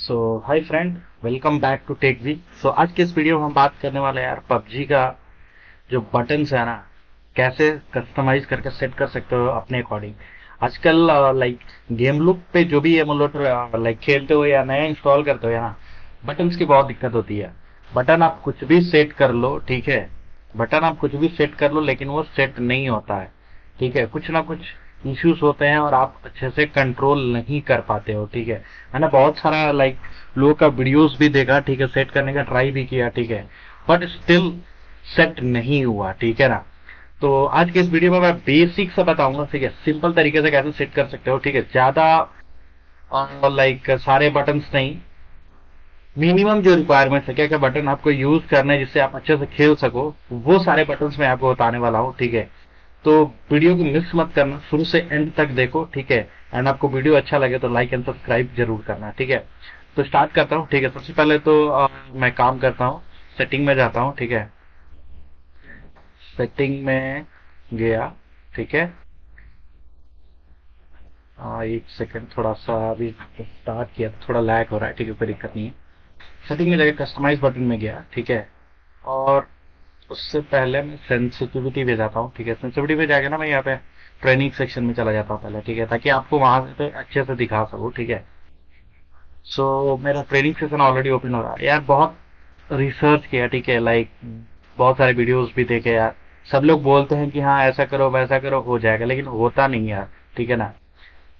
So hi friend, welcome back to tech V. So आज के इस वीडियो में हम बात करने वाले हैं यार पबजी का जो बटन्स है ना, कैसे कस्टमाइज करके सेट कर सकते हो अपने अकॉर्डिंग। आजकल लाइक गेम लूप पे जो भी एमुलेटर लाइक खेलते हो या नया इंस्टॉल करते हो या ना, बटन्स की बहुत दिक्कत होती है। बटन आप कुछ भी सेट कर लो, ठीक है, बटन आप कुछ भी सेट कर लो लेकिन वो सेट नहीं होता है। ठीक है, कुछ ना कुछ इश्यूज होते हैं और आप अच्छे से कंट्रोल नहीं कर पाते हो। ठीक है, मैंने बहुत सारा लाइक लोगों का वीडियोस भी देखा, ठीक है, सेट करने का ट्राई भी किया, ठीक है, बट स्टिल सेट नहीं हुआ। ठीक है ना। तो आज के इस वीडियो में मैं बेसिक सा बताऊंगा, ठीक है, सिंपल तरीके से कैसे सेट कर सकते हो। ठीक है, ज्यादा लाइक सारे बटन्स नहीं, मिनिमम जो रिक्वायरमेंट्स है, क्या क्या बटन आपको यूज करना है जिससे आप अच्छे से खेल सको, वो सारे बटन्स मैं आपको बताने वाला हूँ। ठीक है, तो वीडियो को मिस मत करना, शुरू से एंड तक देखो। ठीक है, एंड आपको वीडियो अच्छा लगे तो लाइक एंड सब्सक्राइब जरूर करना। ठीक है, तो स्टार्ट करता हूँ। ठीक है, सबसे पहले तो मैं काम करता हूँ, सेटिंग में जाता हूँ। ठीक है, सेटिंग में गया, ठीक है। एक सेकंड, थोड़ा सा अभी स्टार्ट किया तो थोड़ा लैग हो रहा है, ठीक है, कोई दिक्कत नहीं है। सेटिंग में जाकर कस्टमाइज बटन में गया, ठीक है, और उससे पहले मैं सेंसिटिविटी पे जाता हूँ। ठीक है, सेंसिटिविटी पे जाके ना मैं यहाँ पे ट्रेनिंग सेक्शन में चला जाता हूँ पहले, ठीक है, ताकि आपको वहां पे अच्छे से दिखा सकूँ। ठीक है, सो मेरा ट्रेनिंग सेशन ऑलरेडी ओपन हो रहा है यार। बहुत रिसर्च किया, ठीक है, लाइक बहुत सारे वीडियोस भी देखे यार। सब लोग बोलते हैं कि हाँ ऐसा करो वैसा करो हो जाएगा, लेकिन होता नहीं यार। ठीक है ना,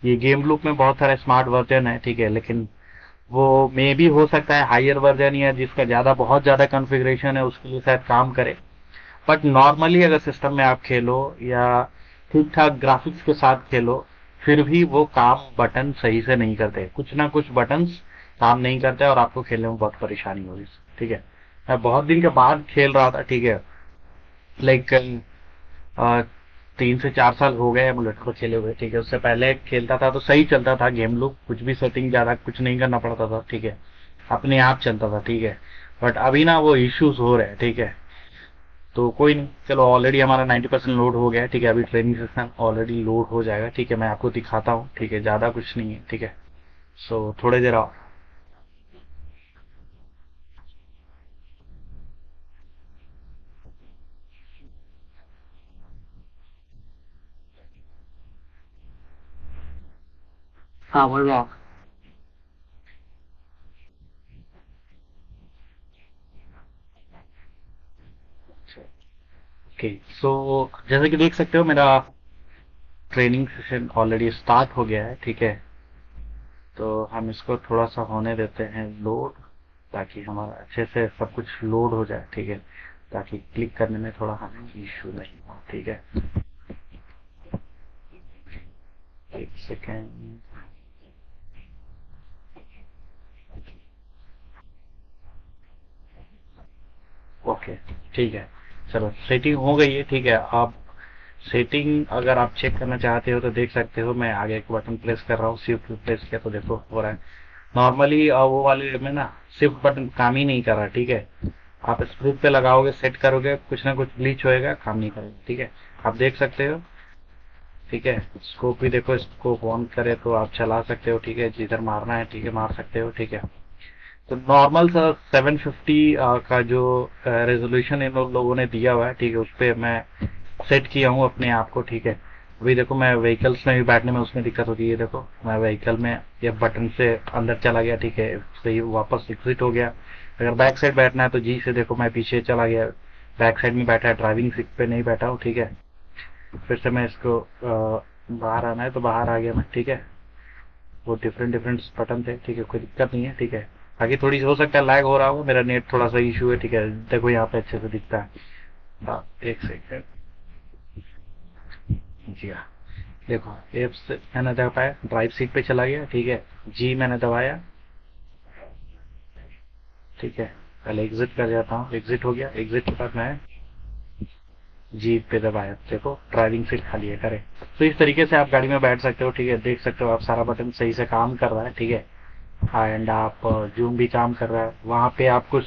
ये गेम लूप में बहुत सारे स्मार्ट वर्जन है, ठीक है, लेकिन वो मे भी हो सकता है हायर वर्जन या जिसका ज्यादा बहुत ज्यादा कॉन्फ़िगरेशन है उसके लिए शायद काम करे। बट नॉर्मली अगर सिस्टम में आप खेलो या ठीक ठाक ग्राफिक्स के साथ खेलो, फिर भी वो काम बटन सही से नहीं करते, कुछ ना कुछ बटन्स काम नहीं करते और आपको खेलने में बहुत परेशानी होगी। ठीक है, मैं बहुत दिन के बाद खेल रहा था, ठीक है, लाइक 3 से 4 साल हो गए एमुलेटर को खेले हुए। ठीक है, उससे पहले खेलता था तो सही चलता था गेम लूप, कुछ भी सेटिंग ज्यादा कुछ नहीं करना पड़ता था, ठीक है, अपने आप चलता था। ठीक है, बट अभी ना वो इश्यूज हो रहे हैं। ठीक है, तो कोई नहीं, चलो ऑलरेडी हमारा 90% लोड हो गया है। ठीक है, अभी ट्रेनिंग सेशन ऑलरेडी लोड हो जाएगा। ठीक है, मैं आपको दिखाता हूँ, ठीक है, ज्यादा कुछ नहीं है। ठीक है, सो थोड़ी देर और। हाँ बोल रहा हूँ। ओके, सो जैसे कि देख सकते हो मेरा ट्रेनिंग सेशन ऑलरेडी स्टार्ट हो गया है। ठीक है, तो हम इसको थोड़ा सा होने देते हैं लोड, ताकि हमारा अच्छे से सब कुछ लोड हो जाए। ठीक है, ताकि क्लिक करने में थोड़ा हमें इश्यू नहीं हो। ठीक है, एक सेकेंड। ओके, ठीक है, चलो सेटिंग हो गई है। ठीक है, आप सेटिंग अगर आप चेक करना चाहते हो तो देख सकते हो, मैं आगे एक बटन प्रेस कर रहा हूँ, शिफ्ट प्रेस किया तो देखो हो रहा है। नॉर्मली वो वाले में ना शिफ्ट बटन काम ही नहीं कर रहा। ठीक है, आप स्क्रूप पे लगाओगे सेट करोगे, कुछ ना कुछ ग्लिच होएगा, काम नहीं करेगा। ठीक है, आप देख सकते हो। ठीक है, स्कोप भी देखो, स्कोप ऑन करे तो आप चला सकते हो। ठीक है, जिधर मारना है, ठीक है, मार सकते हो। ठीक है, तो नॉर्मल सा 750 का जो रेजोल्यूशन इन लोगों ने दिया हुआ है, ठीक है, उस पर मैं सेट किया हूँ अपने आप को। ठीक है, अभी देखो मैं व्हीकल्स में भी बैठने में उसमें दिक्कत होती है। देखो मैं व्हीकल में ये बटन से अंदर चला गया, ठीक है, सही वापस एग्जिट हो गया। अगर बैक साइड बैठना है तो जी से देखो मैं पीछे चला गया, बैक साइड में बैठा है, ड्राइविंग सीट पे नहीं बैठा हूँ। ठीक है, फिर से मैं इसको बाहर आना है तो बाहर आ गया मैं। ठीक है, वो डिफरेंट डिफरेंट बटन थे। ठीक है, कोई दिक्कत नहीं है। ठीक है, आगे थोड़ी सी हो सकता है लैग हो रहा होगा, मेरा नेट थोड़ा सा इशू है। ठीक है, देखो यहाँ पे अच्छे से दिखता है। हाँ, एक सेकेंड। जी हाँ, देखो एफ से मैंने दबाया, ड्राइव सीट पे चला गया। ठीक है, जी मैंने दबाया। ठीक है, पहले एग्जिट कर जाता हूँ, एग्जिट हो गया, एग्जिट के बाद मैं जी पे दबाया, देखो ड्राइविंग सीट खाली है करे। तो इस तरीके से आप गाड़ी में बैठ सकते हो। ठीक है, देख सकते हो आप सारा बटन सही से काम कर रहा है। ठीक है, हाँ, एंड आप जूम भी काम कर रहा है, वहां पे आपको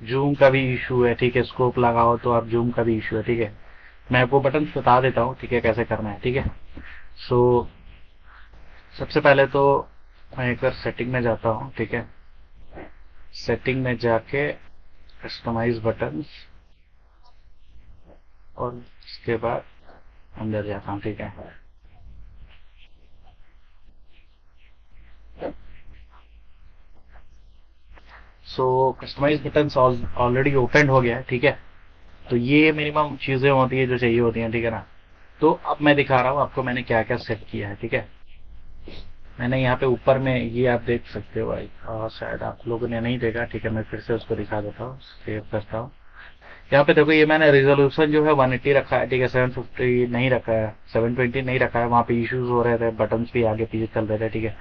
जूम का भी इशू है। ठीक है, स्कोप लगाओ तो आप जूम का भी इशू है। ठीक है, मैं आपको बटन बता देता हूँ, ठीक है, कैसे करना है। ठीक है, सो सबसे पहले तो मैं एक बार सेटिंग में जाता हूँ, ठीक है। सेटिंग में जाके कस्टमाइज बटन्स, और उसके बाद अंदर जाता हूँ, ठीक है। सो कस्टमाइज बटन्स ऑलरेडी ओपन हो गया है, ठीक है। तो ये मिनिमम चीजें होती है जो चाहिए होती हैं, ठीक है ना। तो अब मैं दिखा रहा हूँ आपको मैंने क्या क्या सेट किया है, ठीक है। मैंने यहाँ पे ऊपर में ये आप देख सकते हो भाई, शायद आप लोगों ने नहीं देखा, ठीक है। मैं फिर से उसको दिखा देता हूँ, सेव करता हूँ। यहाँ पे देखो, ये मैंने रिजोल्यूशन जो है 180 रखा है, ठीक है। 750 नहीं रखा है, 720 नहीं रखा है। वहाँ पे इश्यूज हो रहे थे, बटन्स भी आगे पीछे चल रहे थे, ठीक है।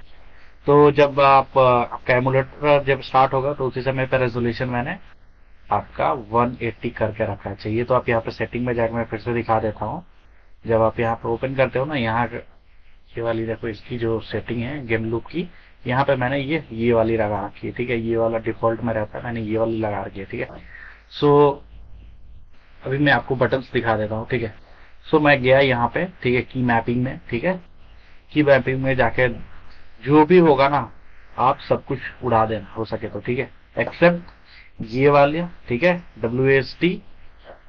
तो जब आपका एमुलेटर जब स्टार्ट होगा तो उसी समय पे रेजोल्यूशन मैंने आपका 180 करके रखा है। चाहिए तो आप यहाँ पे सेटिंग में जाकर मैं फिर से दिखा देता हूँ। जब आप यहाँ पे ओपन करते हो ना, यहाँ ये वाली देखो, इसकी जो सेटिंग है गेम लूप की, यहाँ पे मैंने ये वाली लगा रखी है, ठीक है। ये वाला डिफॉल्ट में रहता है, मैंने ये वाली लगा रखी है, ठीक है। सो अभी मैं आपको बटन्स दिखा देता हूँ, ठीक है। सो मैं गया यहाँ पे, ठीक है, की मैपिंग में, ठीक है। की मैपिंग में जाके जो भी होगा ना, आप सब कुछ उड़ा देना हो सके तो, ठीक है। एक्सेप्ट ये वाले, ठीक है, WASD,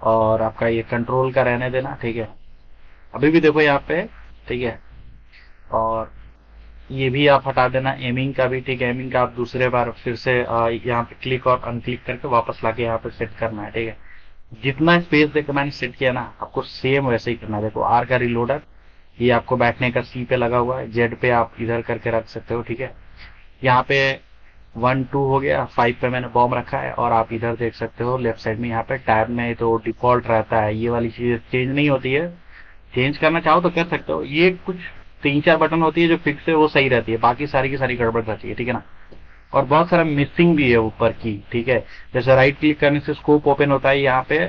और आपका ये कंट्रोल का रहने देना, ठीक है। अभी भी देखो यहाँ पे, ठीक है। और ये भी आप हटा देना, एमिंग का भी, ठीक है। एमिंग का आप दूसरे बार फिर से यहाँ पे क्लिक और अनक्लिक करके वापस लाके यहाँ पे सेट करना है, ठीक है। जितना स्पेस देकर मैंने सेट किया ना, आपको सेम वैसे ही करना है। देखो, आर का रिलोडर, ये आपको बैठने का सी पे लगा हुआ है, जेड पे आप इधर करके रख सकते हो, ठीक है। यहाँ पे 1 2 हो गया, 5 पे मैंने बॉम्ब रखा है। और आप इधर देख सकते हो लेफ्ट साइड में, यहाँ पे टैब में तो डिफॉल्ट रहता है, ये वाली चीज चेंज नहीं होती है। चेंज करना चाहो तो कर सकते हो। ये कुछ 3 4 बटन होती है जो फिक्स है, वो सही रहती है, बाकी सारी की सारी गड़बड़ रहती है, ठीक है ना। और बहुत सारा मिसिंग भी है ऊपर की, ठीक है। जैसे राइट क्लिक करने से स्कोप ओपन होता है यहाँ पे,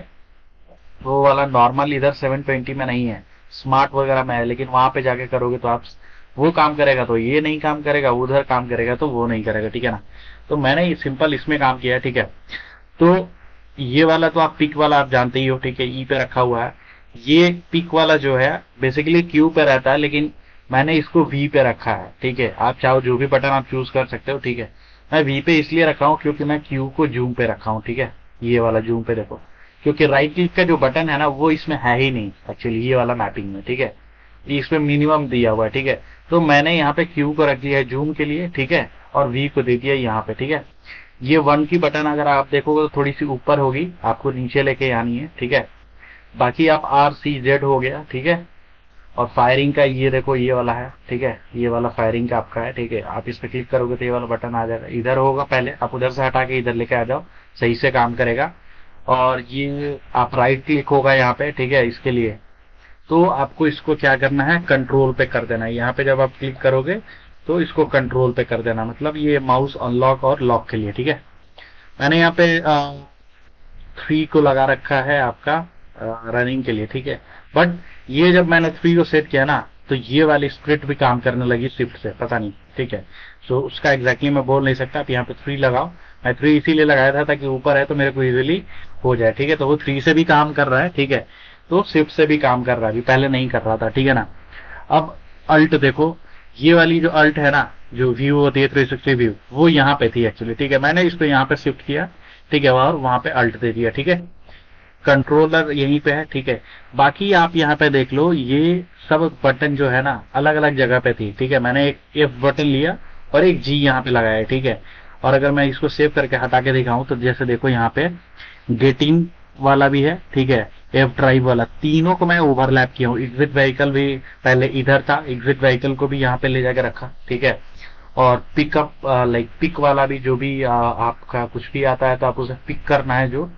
वो वाला नॉर्मल इधर 720 में नहीं है, स्मार्ट वगैरह में है। लेकिन वहां पे जाके करोगे तो आप वो काम करेगा तो ये नहीं काम करेगा, उधर काम करेगा तो वो नहीं करेगा, ठीक है ना। तो मैंने ये सिंपल इसमें काम किया है, ठीक है। तो ये वाला तो आप पिक वाला आप जानते ही हो, ठीक है, ई पे रखा हुआ है। ये पिक वाला जो है बेसिकली क्यू पे रहता है, लेकिन मैंने इसको वी पे रखा है, ठीक है। आप चाहो जो भी बटन आप चूज कर सकते हो, ठीक है। मैं वी पे इसलिए रखा हूँ क्योंकि मैं क्यू को जूम पे रखा हूँ, ठीक है। ये वाला जूम पे देखो, क्योंकि राइट क्लिक का जो बटन है ना, वो इसमें है ही नहीं एक्चुअली, ये वाला मैपिंग में, ठीक है। ये इसमें मिनिमम दिया हुआ है, ठीक है। तो मैंने यहाँ पे क्यू को रख दिया है जूम के लिए, ठीक है। और वी को दे दिया यहाँ पे, ठीक है। ये 1 की बटन अगर आप देखोगे तो थोड़ी सी ऊपर होगी, आपको नीचे लेके आनी है, ठीक है। बाकी आप RCZ हो गया, ठीक है। और फायरिंग का ये देखो, ये वाला है, ठीक है। ये वाला फायरिंग का आपका है, ठीक है। आप इस पे क्लिक करोगे तो ये वाला बटन आ जाएगा, इधर होगा पहले, आप उधर से हटा के इधर लेके आ जाओ, सही से काम करेगा। और ये आप राइट क्लिक होगा यहाँ पे, ठीक है, इसके लिए। तो आपको इसको क्या करना है, कंट्रोल पे कर देना है। यहाँ पे जब आप क्लिक करोगे तो इसको कंट्रोल पे कर देना, मतलब ये माउस अनलॉक और लॉक के लिए, ठीक है। मैंने यहाँ पे 3 को लगा रखा है आपका रनिंग के लिए, ठीक है। बट ये जब मैंने 3 को सेट किया ना, तो ये वाली स्प्लिट भी काम करने लगी शिफ्ट से, पता नहीं, ठीक है। सो उसका एग्जैक्टली मैं बोल नहीं सकता। आप यहाँ पे 3 लगाओ, मैं 3 इसीलिए लगाया था ताकि ऊपर है तो मेरे को इजीली हो जाए, ठीक है। तो वो 3 से भी काम कर रहा है, ठीक है। तो शिफ्ट से भी काम कर रहा है, अभी पहले नहीं कर रहा था, ठीक है ना। अब अल्ट देखो, ये वाली जो अल्ट है ना, जो व्यू होती है 360 व्यू, वो यहाँ पे थी एक्चुअली, ठीक है। मैंने इसको यहाँ पे शिफ्ट किया, ठीक है, और वहां पे अल्ट दे दिया, ठीक है। कंट्रोलर यहीं पे है, ठीक है। बाकी आप यहाँ पे देख लो, ये सब बटन जो है ना अलग अलग जगह पे थी, ठीक है। मैंने एक F बटन लिया और एक G यहाँ पे लगाया है, ठीक है। और अगर मैं इसको सेव करके हटा के दिखाऊं तो जैसे देखो यहाँ पे गेटिंग वाला भी है, ठीक है, F ड्राइव वाला, तीनों को मैं ओवरलैप किया हूँ। एग्जिट व्हीकल भी पहले इधर था, एग्जिट व्हीकल को भी यहाँ पे ले जाके रखा, ठीक है। और पिकअप लाइक पिक वाला भी, जो भी आपका कुछ भी आता है तो आप उसे पिक करना है जो,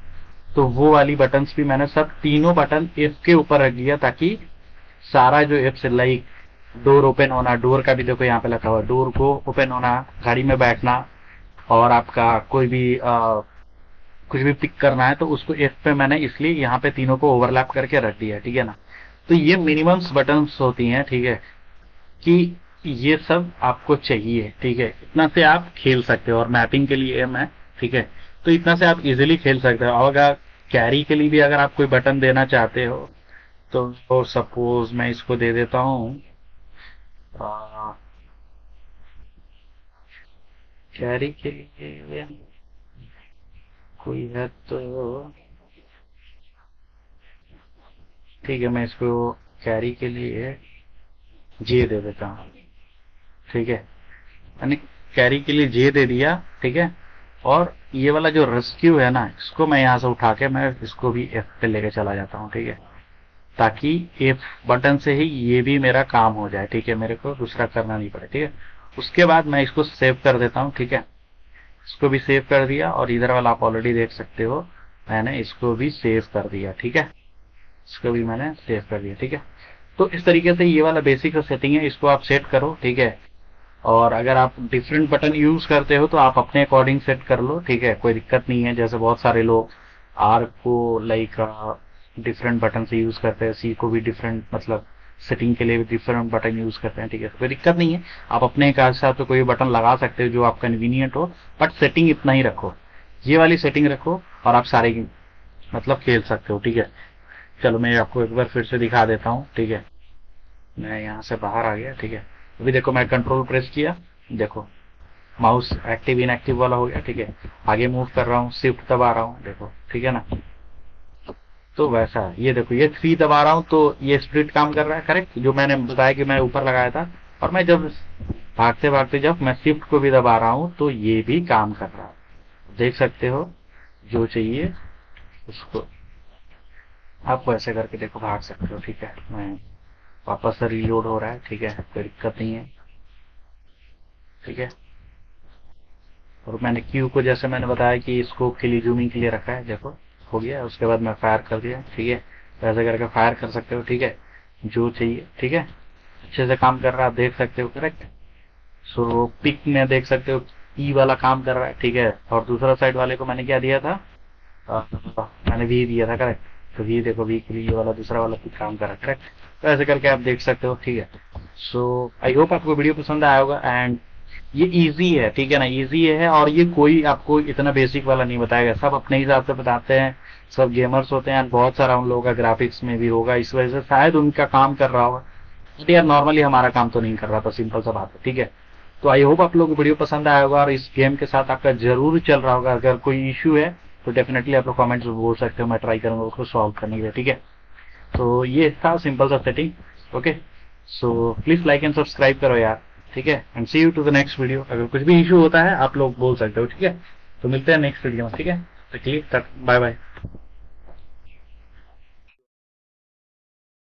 तो वो वाली बटन्स भी मैंने सब तीनों बटन F के ऊपर रख दिया, ताकि सारा जो F से लाइक डोर ओपन होना, डोर का भी देखो यहाँ पे लगा हुआ, डोर को ओपन होना, गाड़ी में बैठना, और आपका कोई भी कुछ भी पिक करना है तो उसको F पे मैंने इसलिए यहाँ पे तीनों को ओवरलैप करके रख दिया, ठीक है ना। तो ये मिनिमम्स बटन्स होती हैं, ठीक है, कि ये सब आपको चाहिए, ठीक है। इतना से आप खेल सकते हो, और मैपिंग के लिए एम है, ठीक है। तो इतना से आप इजीली खेल सकते हो। और अगर कैरी के लिए भी अगर आप कोई बटन देना चाहते हो तो सपोज मैं इसको दे देता हूँ कैरी के लिए कोई है तो ठीक है, मैं इसको कैरी के लिए जे दे देता हूँ। ठीक है, मैंने कैरी के लिए जे दे दिया। ठीक है, और ये वाला जो रेस्क्यू है ना, इसको मैं यहाँ से उठा के मैं इसको भी एफ पे लेके चला जाता हूँ। ठीक है, ताकि एफ बटन से ही ये भी मेरा काम हो जाए। ठीक है, मेरे को दूसरा करना नहीं पड़े। ठीक है, उसके बाद मैं इसको सेव कर देता हूँ। ठीक है, इसको भी सेव कर दिया, और इधर वाला आप ऑलरेडी देख सकते हो मैंने इसको भी सेव कर दिया। ठीक है, इसको भी मैंने सेव कर दिया। ठीक है, तो इस तरीके से ये वाला बेसिक सेटिंग है, इसको आप सेट करो। ठीक है, और अगर आप डिफरेंट बटन यूज करते हो तो आप अपने अकॉर्डिंग सेट कर लो। ठीक है, कोई दिक्कत नहीं है। जैसे बहुत सारे लोग आर को लाइक डिफरेंट बटन से यूज करते हैं, सी को भी डिफरेंट मतलब सेटिंग के लिए भी डिफरेंट बटन यूज करते हैं। ठीक है, कोई दिक्कत नहीं है, आप अपने हिसाब से कोई बटन लगा सकते हो जो आप कन्वीनियंट हो, बट सेटिंग इतना ही रखो, ये वाली सेटिंग रखो, और आप सारे मतलब खेल सकते हो। ठीक है, चलो मैं आपको एक बार फिर से दिखा देता हूँ। ठीक है, मैं यहाँ से बाहर आ गया। ठीक है, अभी देखो मैं कंट्रोल प्रेस किया, देखो माउस एक्टिव इनएक्टिव वाला हो गया। ठीक है, आगे मूव कर रहा हूँ, शिफ्ट दबा रहा हूँ, देखो। ठीक है ना, तो वैसा है। ये देखो, ये 3 दबा रहा हूँ तो ये स्प्लिट काम कर रहा है, करेक्ट, जो मैंने बताया कि मैं ऊपर लगाया था। और मैं जब भागते भागते जब मैं शिफ्ट को भी दबा रहा हूँ तो ये भी काम कर रहा है। देख सकते हो, जो चाहिए उसको आप वैसे करके देखो, भाग सकते हो। ठीक है, मैं वापस से रीलोड हो रहा है। ठीक है, कोई दिक्कत नहीं है। ठीक है, और मैंने क्यू को जैसे मैंने बताया कि इसको के लिए जूमिंग के लिए रखा है, देखो हो गया। उसके बाद मैं फायर कर दिया। ठीक है, वैसे करके फायर कर सकते हो। ठीक है, जो चाहिए। ठीक है, अच्छे से काम कर रहा है, आप देख सकते हो, करेक्ट। सो पिक में देख सकते हो ई वाला काम कर रहा है। ठीक है, और दूसरा साइड वाले को मैंने क्या दिया था, मैंने वी दिया था, करेक्ट। तो वी देखो, वी के लिए ये वाला दूसरा वाला पिक काम कर रहा है, करेक्ट। तो ऐसे करके आप देख सकते हो। ठीक है, सो आई होप आपको वीडियो पसंद आया होगा, एंड ये इजी है। ठीक है ना, इजी है, और ये कोई आपको इतना बेसिक वाला नहीं बताएगा, सब अपने हिसाब से बताते हैं। सब गेमर्स होते हैं, बहुत सारा उन लोगों का ग्राफिक्स में भी होगा, इस वजह से शायद उनका काम कर रहा होगा। बट यार नॉर्मली हमारा काम तो नहीं कर रहा था, सिंपल सा बात है। ठीक है, तो आई होप आप लोग को वीडियो पसंद आया होगा, और इस गेम के साथ आपका जरूर चल रहा होगा। अगर कोई इश्यू है तो डेफिनेटली आप लोग कमेंट्स में बोल सकते हो, मैं ट्राई करूंगा उसको सॉल्व करने के लिए। ठीक है, तो ये था सिंपल सा setting. Okay, so please like and subscribe करो यार। ठीक है, and see you to the next video. अगर कुछ भी इशू होता है आप लोग बोल सकते हो। ठीक है, तो मिलते हैं नेक्स्ट वीडियो में। ठीक है, तो बाय बाय।